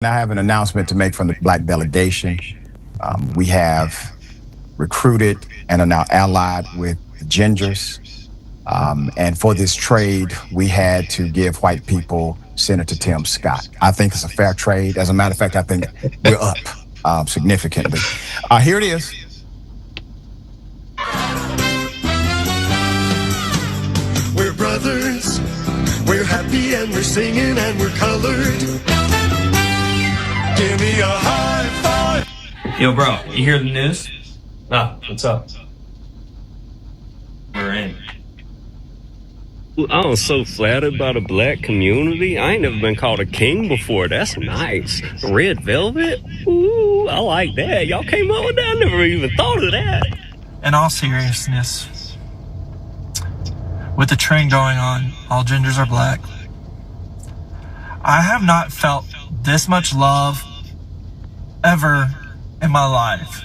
I have an announcement to make from the Black delegation. We have recruited and are now allied with the Gingers. And for this trade, we had to give white people Senator Tim Scott. I think it's a fair trade. As a matter of fact, I think we're up significantly. Here it is. We're brothers, we're happy and we're singing and we're colored. Give me a high five. Yo, bro, you hear the news? What's up? We're in. I'm so flattered by the black community. I ain't never been called a king before. That's nice. Red velvet? Ooh, I like that. Y'all came up with that? I never even thought of that. In all seriousness, with the trend going on, all Gingers are black. I have not felt this much love ever in my life.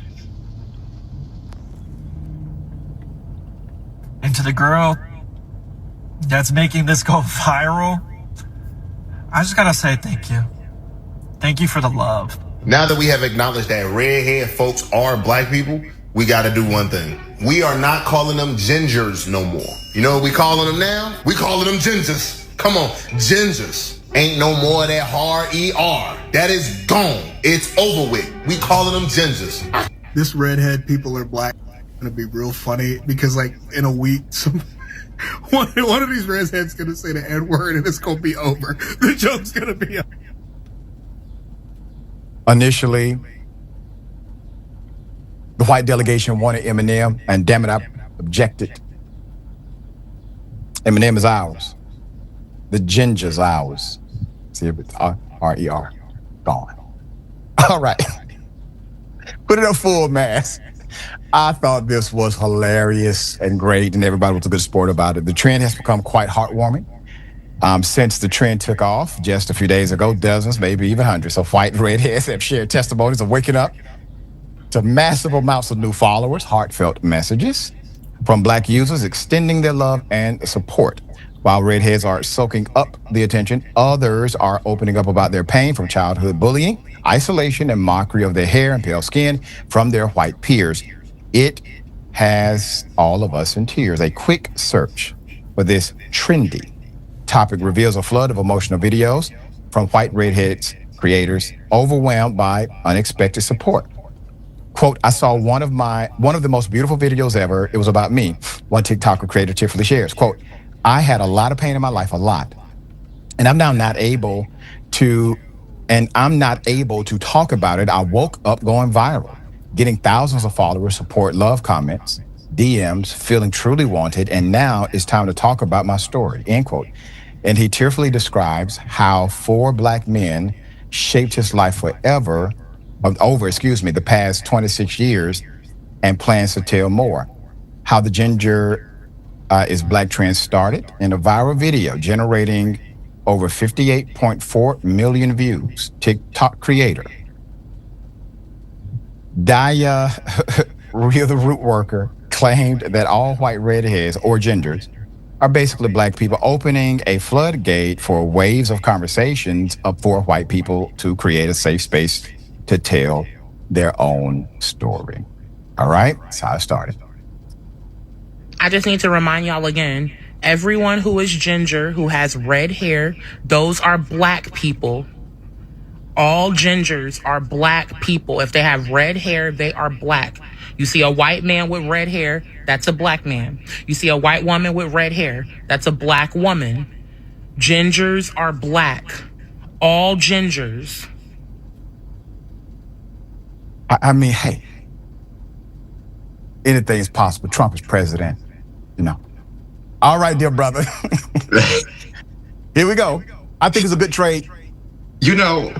And to the girl that's making this go viral, I just gotta say thank you. Thank you for the love. Now that we have acknowledged that redhead folks are black people, we gotta do one thing. We are not calling them gingers no more. You know what we calling them now? We calling them gingers. Come on, gingers. Ain't no more of that hard ER. That is gone. It's over with. We calling them gingers. This redhead people are black gonna be real funny because like in a week one of these redheads gonna say the N-word and it's gonna be over. The joke's gonna be over. Initially, the white delegation wanted Eminem, and damn it, I objected. Eminem is ours. The Ginger's ours. See, R-E-R, gone. All right. Put it up full mass. I thought this was hilarious and great, and everybody was a good sport about it. The trend has become quite heartwarming. Since the trend took off just a few days ago, dozens, maybe even hundreds of white redheads have shared testimonies of waking up to massive amounts of new followers, heartfelt messages from black users extending their love and support. While redheads are soaking up the attention, others are opening up about their pain from childhood bullying, isolation, and mockery of their hair and pale skin from their white peers. It has all of us in tears. A quick search for this trendy topic reveals a flood of emotional videos from white redheads creators overwhelmed by unexpected support. Quote, I saw one of the most beautiful videos ever. It was about me. One TikToker creator cheerfully shares, quote, I had a lot of pain in my life, a lot. And I'm now not able to talk about it. I woke up going viral, getting thousands of followers, support, love comments, DMs, feeling truly wanted. And now it's time to talk about my story, end quote. And he tearfully describes how 4 black men shaped his life over the past 26 years and plans to tell more. How the Ginger is Black trend started in a viral video generating over 58.4 million views. TikTok creator Daya Real the Root Worker claimed that all white redheads or Gingers are basically black people, opening a floodgate for waves of conversations for white people to create a safe space to tell their own story. All right, that's how it started. I just need to remind y'all again, everyone who is ginger, who has red hair, those are black people. All gingers are black people. If they have red hair, they are black. You see a white man with red hair, that's a black man. You see a white woman with red hair, that's a black woman. Gingers are black. All gingers. I mean, hey, anything is possible. Trump is president, you know. All right, dear brother. Here we go. I think it's a good trade. You know,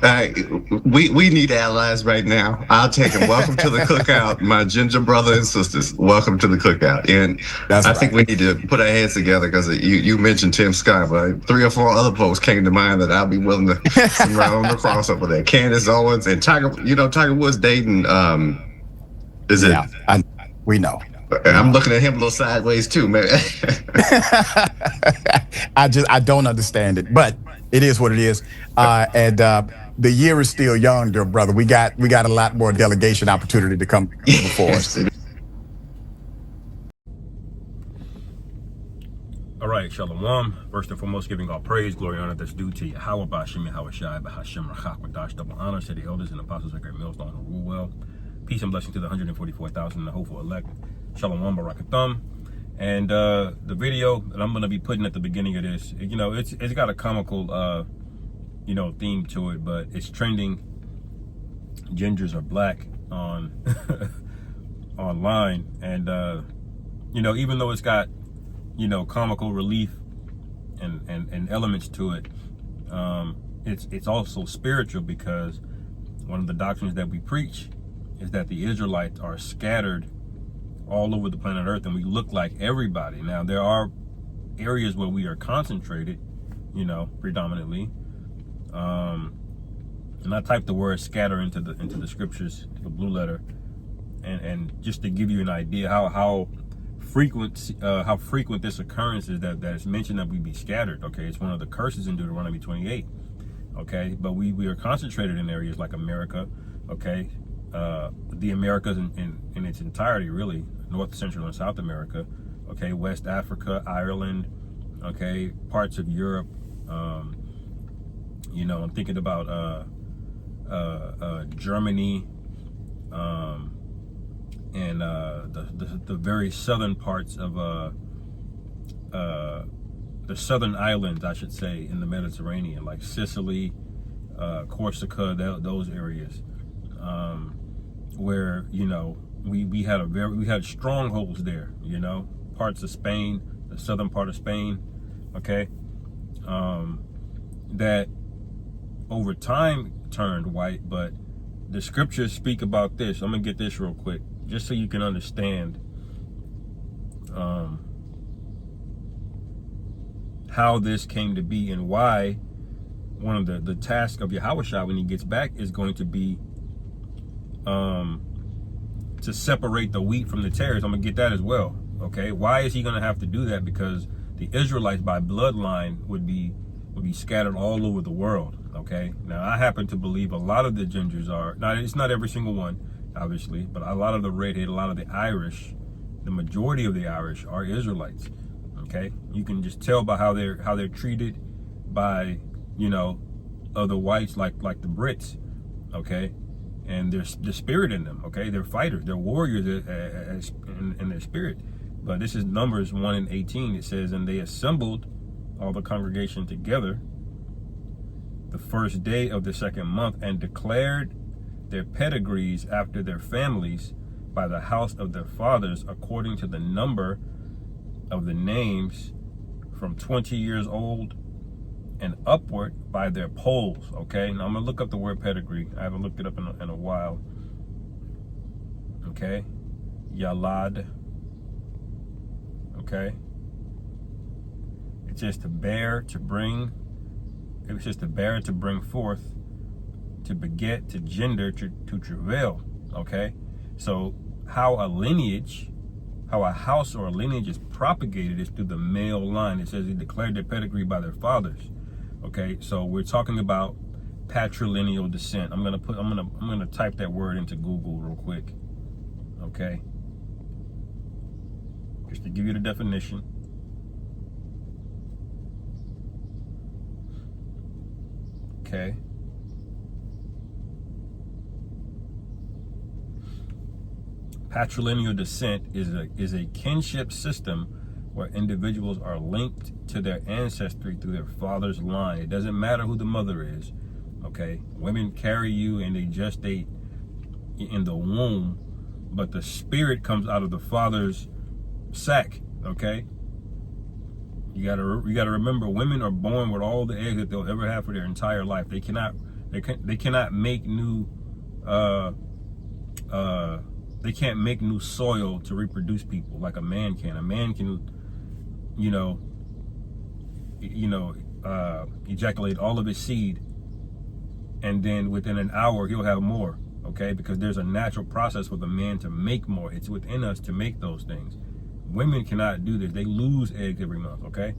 we need allies right now. I'll take them. Welcome to the cookout, my ginger brother and sisters. Welcome to the cookout. And I think we need to put our heads together because you mentioned Tim Scott, but 3 or 4 other folks came to mind that I'll be willing to surround the crossover there. Candace Owens and Tiger Woods dating. We know. I'm looking at him a little sideways too, man. I don't understand it, but it is what it is. And the year is still young, dear brother. We got a lot more delegation opportunity to come before us. All right, Shalom. First and foremost, giving all praise, glory, honor that's due to Yahweh, Ba'Shem, Yahweh Shai, Ba'Hashem, Rachak, Wadash, double honor, to the elders and apostles, like millstone, who rule well. Peace and blessing to the 144,000 and the hopeful elect. Shalom, Barakathum. And the video that I'm going to be putting at the beginning of this, you know, it's got a comical, you know, theme to it, but it's trending. Gingers are black on online, and you know, even though it's got, you know, comical relief and elements to it, it's also spiritual, because one of the doctrines that we preach is that the Israelites are scattered all over the planet Earth, and we look like everybody. Now, there are areas where we are concentrated, you know, predominantly. And I typed the word scatter into the scriptures, the blue letter, and just to give you an idea how frequent this occurrence is, that it's mentioned that we be scattered. Okay, it's one of the curses in Deuteronomy 28. Okay, but we are concentrated in areas like America. Okay, the Americas in its entirety, really, North, Central, and South America. Okay, West Africa, Ireland. Okay, parts of Europe. You know, I'm thinking about Germany, and the very southern parts of the southern islands, I should say, in the Mediterranean, like Sicily, Corsica, those areas, where, you know, we had strongholds there. You know, parts of Spain, the southern part of Spain. Okay, that over time turned white, but the scriptures speak about this. I'm gonna get this real quick, just so you can understand how this came to be, and why one of the tasks of Yahushua when he gets back is going to be to separate the wheat from the tares. I'm gonna get that as well. Okay, why is he gonna have to do that? Because the Israelites by bloodline would be scattered all over the world. Okay, now I happen to believe a lot of the gingers are, now it's not every single one, obviously, but a lot of the redhead, a lot of the Irish, the majority of the Irish are Israelites. Okay, you can just tell by how they're treated by, you know, other whites, like the Brits. Okay, and there's the spirit in them. Okay, they're fighters, they're warriors in their spirit. But this is Numbers 1:18. It says, and they assembled all the congregation together the first day of the second month, and declared their pedigrees after their families by the house of their fathers, according to the number of the names, from 20 years old and upward, by their polls. Okay, now I'm gonna look up the word pedigree. I haven't looked it up in a while. Okay, Yalad. Okay, it's just to bear, to bring. It was just to bear, to bring forth, to beget, to gender, to travail. Okay, so how a lineage, how a house or a lineage is propagated is through the male line. It says he declared their pedigree by their fathers. Okay, so we're talking about patrilineal descent. I'm gonna type that word into Google real quick. Okay, just to give you the definition. Okay. Patrilineal descent is a kinship system where individuals are linked to their ancestry through their father's line. It doesn't matter who the mother is. Okay, women carry you and they gestate in the womb, but the spirit comes out of the father's sac. Okay, you gotta remember, women are born with all the eggs that they'll ever have for their entire life. They cannot make new they can't make new soil to reproduce people like a man can. A man can, ejaculate all of his seed, and then within an hour he'll have more. Okay, because there's a natural process for the man to make more. It's within us to make those things. Women cannot do this. They lose eggs every month. Okay,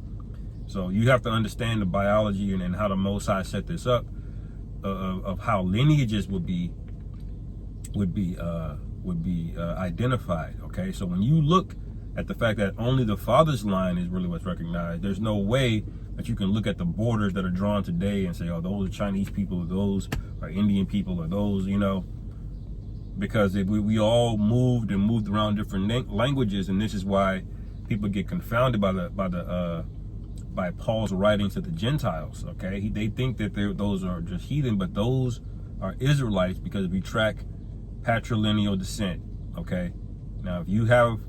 so you have to understand the biology and how the Most High set this up. of how lineages would be identified. Okay, so when you look at the fact that only the father's line is really what's recognized, there's no way that you can look at the borders that are drawn today and say, oh, those are Chinese people, or those are Indian people, or those, you know, because if we all moved around different languages, and this is why people get confounded by Paul's writings to the Gentiles. Okay, they think that those are just heathen, but those are Israelites, because if you track patrilineal descent. Okay, now if you have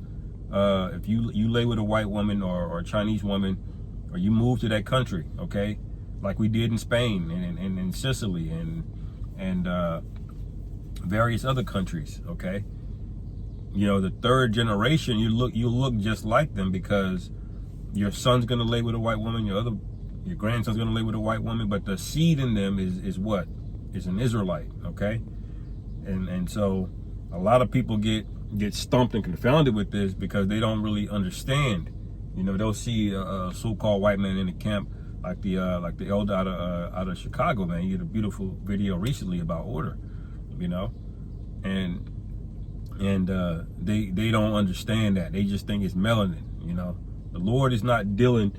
if you lay with a white woman or a Chinese woman, or you move to that country, okay, like we did in Spain and in Sicily and various other countries, okay, you know, the third generation, you look just like them, because your son's gonna lay with a white woman, your grandson's gonna lay with a white woman, but the seed in them is what? Is an Israelite, okay? And so a lot of people get stumped and confounded with this because they don't really understand. You know, they'll see a so-called white man in the camp, like the elder out of Chicago, man. He had a beautiful video recently about order, you know, and they don't understand that. They just think it's melanin. You know, the Lord is not dealing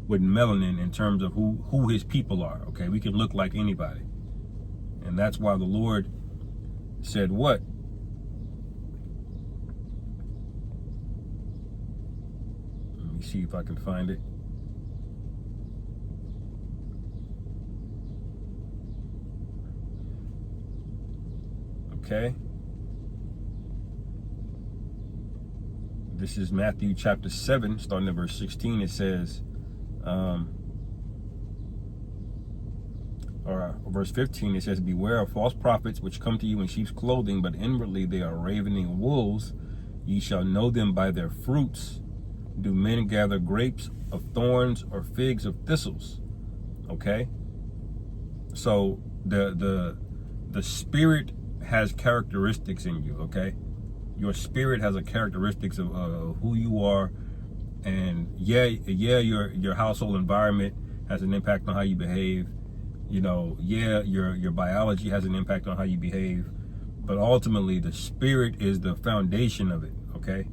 with melanin in terms of who His people are. Okay, we can look like anybody, and that's why the Lord said what? Let me see if I can find it. Okay. This is Matthew chapter 7, starting at verse 16. It says, or verse 15, it says, beware of false prophets which come to you in sheep's clothing, but inwardly they are ravening wolves. Ye shall know them by their fruits. Do men gather grapes of thorns or figs of thistles? Okay. So the spirit has characteristics in you, okay? Your spirit has a characteristics of who you are, and your household environment has an impact on how you behave. You know, your biology has an impact on how you behave, but ultimately the spirit is the foundation of it. Okay.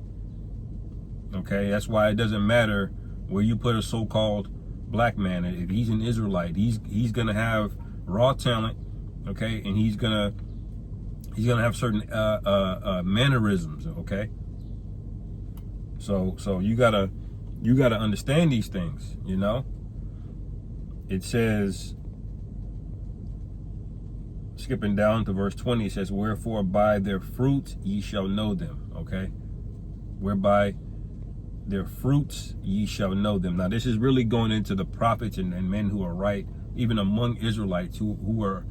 That's why it doesn't matter where you put a so-called black man. If he's an Israelite, he's gonna have raw talent. Okay, and he's gonna have certain mannerisms. Okay. So you gotta understand these things. You know, it says, skipping down to verse 20, it says, wherefore by their fruits ye shall know them. Okay, whereby their fruits ye shall know them. Now this is really going into the prophets and men who are right, even among Israelites who are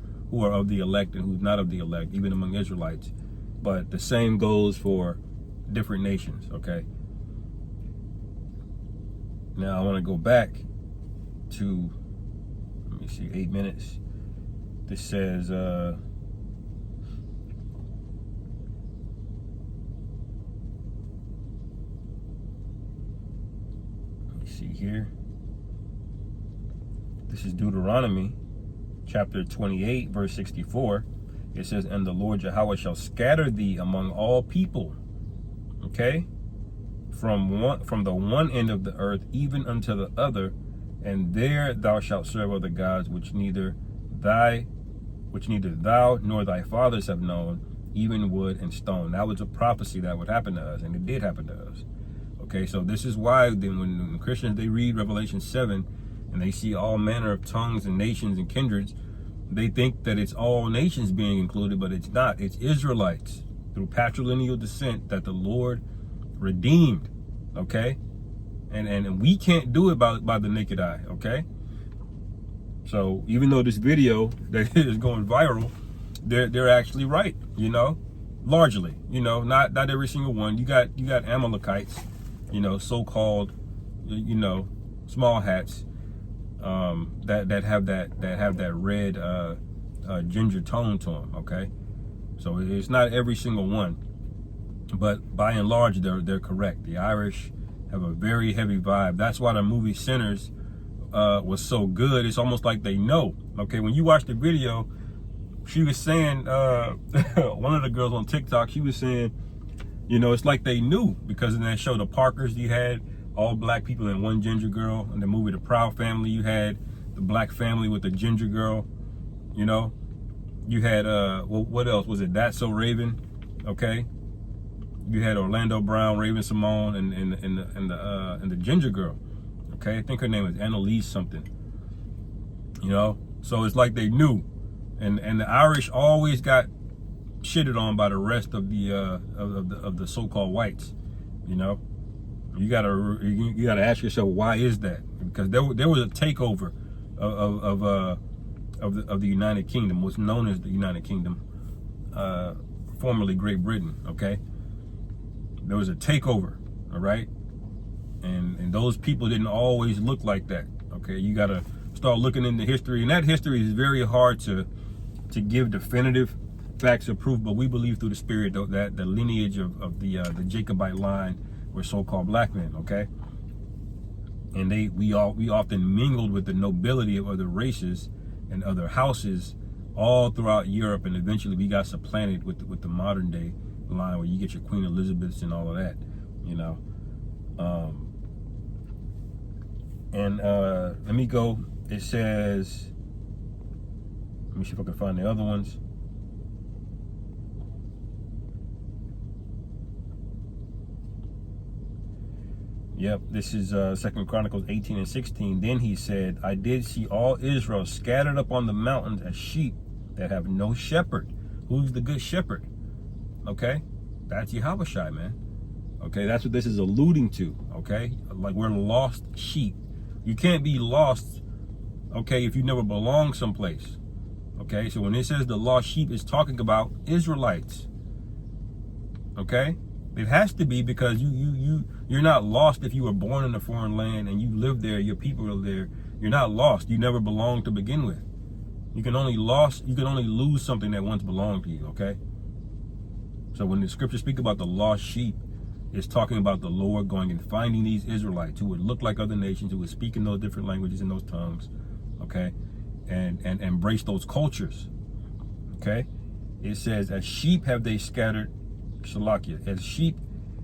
of the elect and who's not of the elect, even among Israelites. But the same goes for different nations. Okay, now I want to go back to, let me see, 8 minutes. This says, let me see here. This is Deuteronomy chapter 28, verse 64. It says, and the Lord Yahweh shall scatter thee among all people. Okay? From the one end of the earth even unto the other, and there thou shalt serve other gods which neither thou nor thy fathers have known, even wood and stone. That was a prophecy that would happen to us, and it did happen to us. Okay, so this is why when Christians, they read Revelation 7 and they see all manner of tongues and nations and kindreds, they think that it's all nations being included, but it's not. It's Israelites through patrilineal descent that the Lord redeemed. Okay, and we can't do it by the naked eye. Okay. So even though this video that is going viral, they're actually right, you know, largely, you know, not every single one. You got Amalekites, you know, so-called, you know, small hats, that have that red ginger tone to them. Okay, so it's not every single one, but by and large they're correct. The Irish have a very heavy vibe. That's why the movie Sinners was so good. It's almost like they know. Okay, when you watch the video, she was saying, one of the girls on TikTok, she was saying, you know, it's like they knew, because in that show, The Parkers, you had all black people and one ginger girl. In the movie The Proud Family, you had the black family with the ginger girl. You know, you had what else was it? That's So Raven, okay. You had Orlando Brown, Raven Simone, and the ginger girl, okay. I think her name was Annalise something. You know, so it's like they knew, and the Irish always got shitted on by the rest of the so-called whites. You know, you gotta ask yourself, why is that? Because there was a takeover of the United Kingdom, what's known as the United Kingdom, formerly Great Britain. Okay, there was a takeover. All right, and those people didn't always look like that. Okay, you gotta start looking into history, and that history is very hard to give definitive facts of proof, but we believe through the Spirit that the lineage of the Jacobite line were so-called black men, okay? And we often mingled with the nobility of other races and other houses all throughout Europe, and eventually we got supplanted with the modern day line where you get your Queen Elizabeths and all of that, you know. Let me go. It says, let me see if I can find the other ones. Yep, this is 2 Chronicles 18 and 16. Then he said, I did see all Israel scattered up on the mountains as sheep that have no shepherd. Who's the good shepherd? Okay, that's Yahushua, man. Okay, that's what this is alluding to. Okay, like we're lost sheep. You can't be lost, okay, if you never belong someplace. Okay, so when it says the lost sheep, it's talking about Israelites. Okay, it has to be, because you're not lost if you were born in a foreign land and you live there, your people are there. You're not lost. You never belonged to begin with. You can only lose something that once belonged to you. Okay, so when the scriptures speak about the lost sheep, it's talking about the Lord going and finding these Israelites who would look like other nations, who would speak in those different languages and those tongues, okay, and embrace those cultures, okay. It says, as sheep have they scattered, Shalakia, as sheep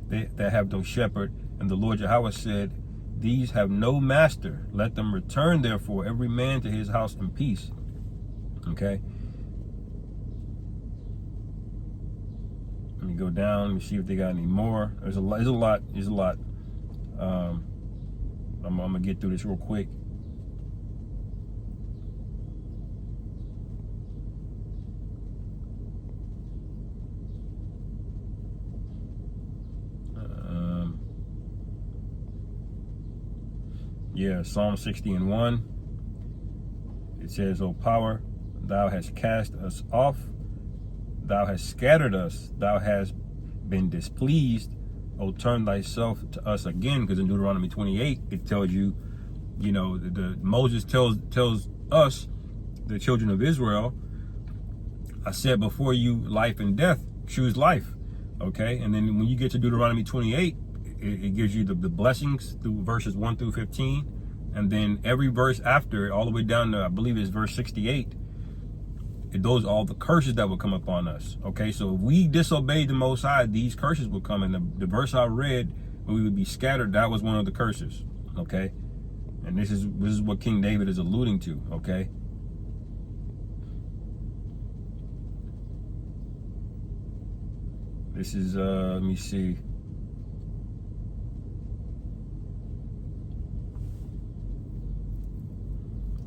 that have no shepherd, and the Lord Yahweh said, these have no master, let them return therefore every man to his house in peace, okay. Let me go down and see if they got any more. There's a lot. I'm gonna get through this real quick. Yeah, Psalm 60 and 1. It says, O power, thou hast cast us off. Thou hast scattered us. Thou hast been displeased. O turn thyself to us again. Because in Deuteronomy 28, it tells you, you know, Moses tells us, the children of Israel, I said before you life and death, choose life. Okay, and then when you get to Deuteronomy 28, it gives you the blessings through verses 1 through 15, and then every verse after it, all the way down to, I believe it's verse 68, those are all the curses that will come upon us. Okay, so if we disobeyed the Most High, these curses will come. And the verse I read, when we would be scattered, that was one of the curses. Okay, and this is what King David is alluding to. Okay. This is let me see.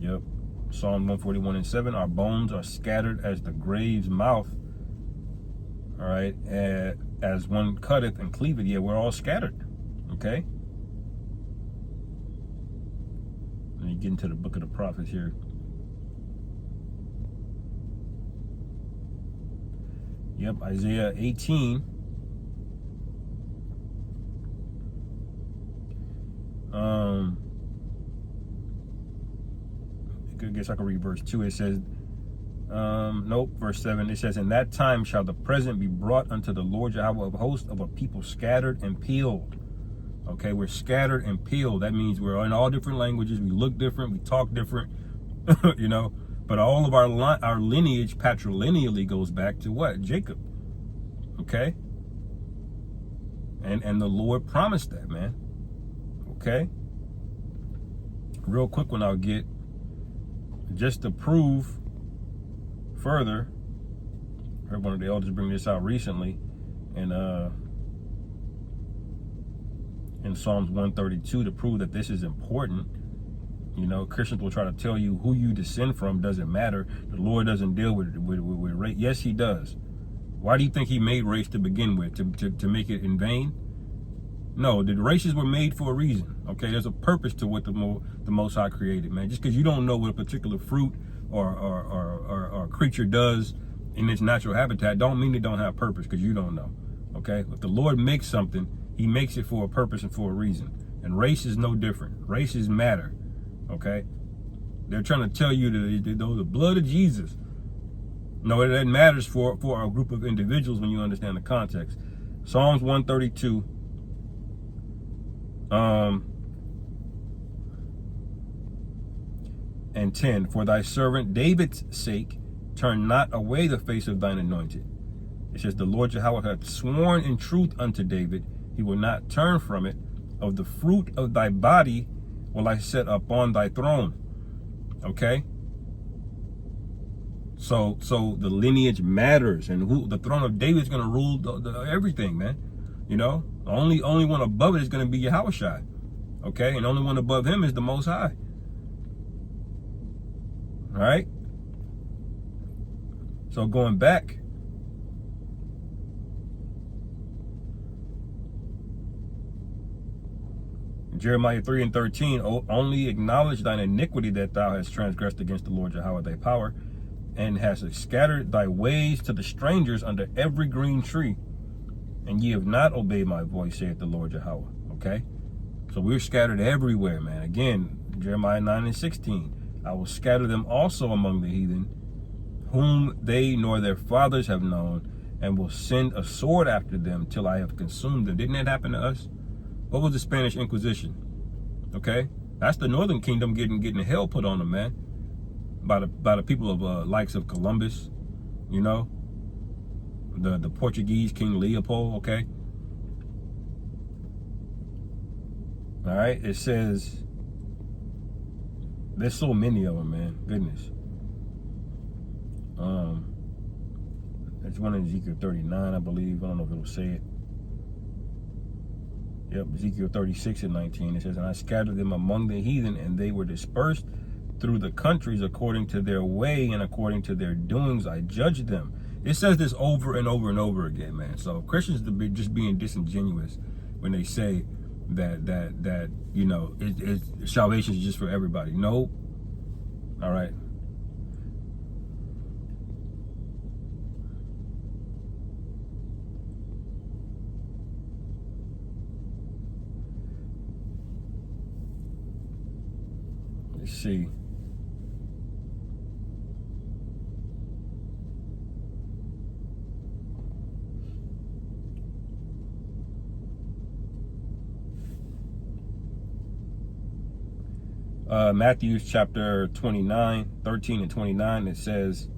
Yep. Psalm 141 and 7, our bones are scattered as the grave's mouth. All right, as one cutteth and cleaveth, yeah, we're all scattered. Okay. Let me get into the book of the prophets here. Yep, Isaiah 18. I guess I can read verse 2. It says, nope, verse 7. It says, in that time shall the present be brought unto the Lord Yahweh of hosts of a people scattered and peeled. Okay, we're scattered and peeled. That means we're in all different languages. We look different. We talk different. You know, But all of our lineage patrilineally goes back to what? Jacob. Okay? And the Lord promised that, man. Okay? Real quick one I'll get, just to prove further, I heard one of the elders bring this out recently, and in Psalms 132, to prove that this is important. You know, Christians will try to tell you who you descend from doesn't matter. The Lord doesn't deal with race. Yes, he does. Why do you think he made race to begin with? To make it in vain? No, the races were made for a reason. Okay, there's a purpose to what the Most High created, man. Just because you don't know what a particular fruit or creature does in its natural habitat, don't mean it don't have purpose, because you don't know. Okay, if the Lord makes something, he makes it for a purpose and for a reason. And race is no different. Races matter. Okay, they're trying to tell you that the blood of Jesus. No, that matters for a group of individuals when you understand the context. Psalms 132. And 10, for thy servant David's sake, turn not away the face of thine anointed. It says, the Lord Jehovah hath sworn in truth unto David, he will not turn from it. Of the fruit of thy body will I set upon thy throne. Okay? So the lineage matters, and who the throne of David is going to rule everything, man. You know, the only one above it is going to be Yahushua. Okay? And the only one above him is the Most High. All right? So going back, Jeremiah 3:13, only acknowledge thine iniquity that thou hast transgressed against the Lord Jehovah thy power, and hast scattered thy ways to the strangers under every green tree, and ye have not obeyed my voice, saith the Lord Jehovah. Okay? So we're scattered everywhere, man. Again, Jeremiah 9:16, I will scatter them also among the heathen, whom they nor their fathers have known, and will send a sword after them till I have consumed them. Didn't that happen to us? What was the Spanish Inquisition? Okay, that's the Northern Kingdom getting hell put on them, man, by the people of likes of Columbus, you know, the Portuguese King Leopold. Okay, all right. It says there's so many of them, man. Goodness. There's one in Ezekiel 39, I believe. I don't know if it'll say it. Yep, Ezekiel 36:19. It says, and I scattered them among the heathen, and they were dispersed through the countries according to their way and according to their doings I judged them. It says this over and over and over again, man. So Christians to be just being disingenuous when they say that you know salvation is just for everybody. No. All right. Let's see. Matthew chapter 29, 13 and 29, it says,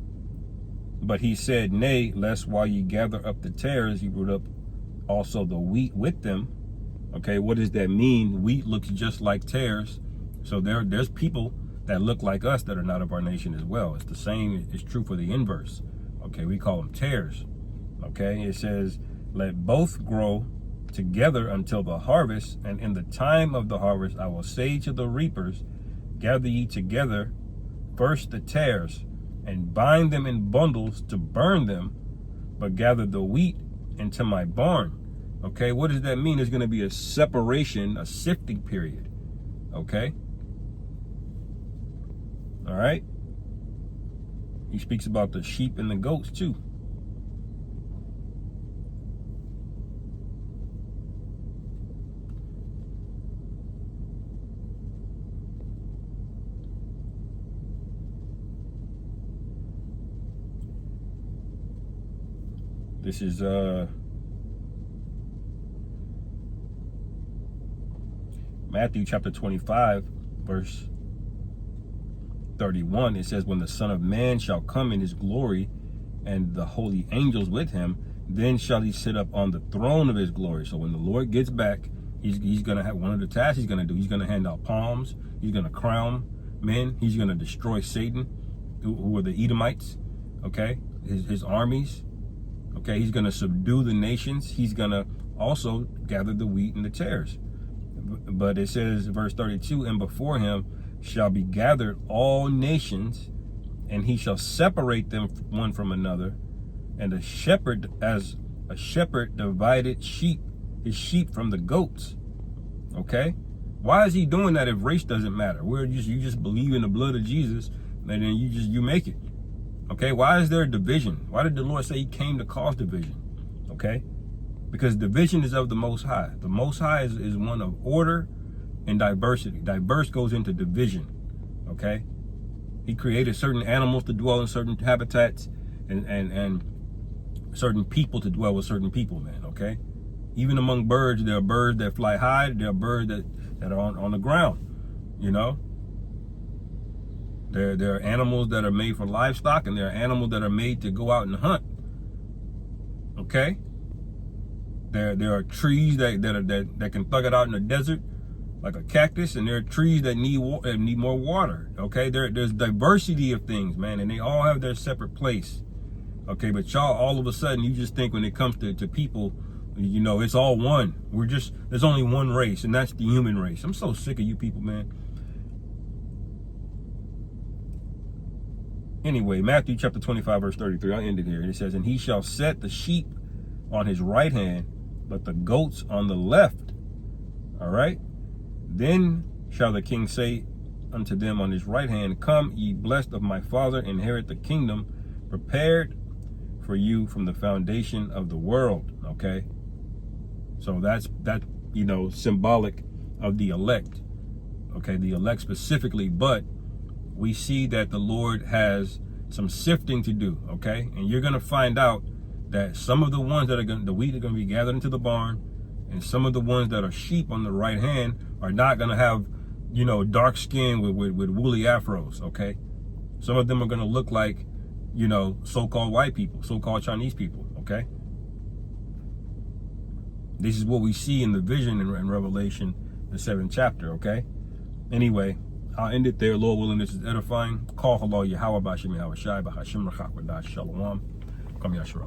but he said, nay, lest while ye gather up the tares, ye root up also the wheat with them. Okay, what does that mean? Wheat looks just like tares. So there's people that look like us that are not of our nation as well. It's the same, it's true for the inverse. Okay, we call them tares. Okay, it says, let both grow together until the harvest, and in the time of the harvest I will say to the reapers, gather ye together first the tares, and bind them in bundles to burn them, but gather the wheat into my barn. Okay, what does that mean? There's going to be a separation, a sifting period. Okay? All right? He speaks about the sheep and the goats too. This is Matthew chapter 25, verse 31, it says, when the Son of Man shall come in his glory and the holy angels with him, then shall he sit up on the throne of his glory. So when the Lord gets back, he's going to have one of the tasks he's going to do. He's going to hand out palms. He's going to crown men. He's going to destroy Satan, who are the Edomites, okay, his armies. Okay, he's going to subdue the nations. He's going to also gather the wheat and the tares. But it says, verse 32, and before him shall be gathered all nations, and he shall separate them one from another, and a shepherd, as a shepherd divided his sheep from the goats. Okay, why is he doing that if race doesn't matter? You just believe in the blood of Jesus, and then you make it. Okay, why is there a division? Why did the Lord say he came to cause division? Okay, because division is of the Most High. The Most High is one of order and diversity. Diverse goes into division. Okay, he created certain animals to dwell in certain habitats, and certain people to dwell with certain people, man. Okay, even among birds, there are birds that fly high, there are birds that are on the ground, you know. There are animals that are made for livestock, and there are animals that are made to go out and hunt. Okay, there are trees that can thug it out in the desert, like a cactus, and there are trees that need more water. Okay, there's diversity of things, man, and they all have their separate place. Okay, but y'all, all of a sudden, you just think when it comes to people, you know, it's all one. There's only one race, and that's the human race. I'm so sick of you people, man. Anyway, Matthew chapter 25, verse 33, I'll end it here. And it says, and he shall set the sheep on his right hand, but the goats on the left. All right. Then shall the king say unto them on his right hand, come, ye blessed of my Father, inherit the kingdom prepared for you from the foundation of the world. Okay. So that's you know, symbolic of the elect. Okay, the elect specifically, but we see that the Lord has some sifting to do, okay? And you're gonna find out that some of the ones that the wheat are gonna be gathered into the barn, and some of the ones that are sheep on the right hand are not gonna have, you know, dark skin with woolly afros, okay? Some of them are gonna look like, you know, so-called white people, so-called Chinese people, okay? This is what we see in the vision in Revelation, the 7th chapter, okay? Anyway, I'll end it there. Lord willing, this is edifying. Call Allah Yahweh Bashim Yahweh Shai Bahashim Rachak Wadah Shalom. Come Yashra.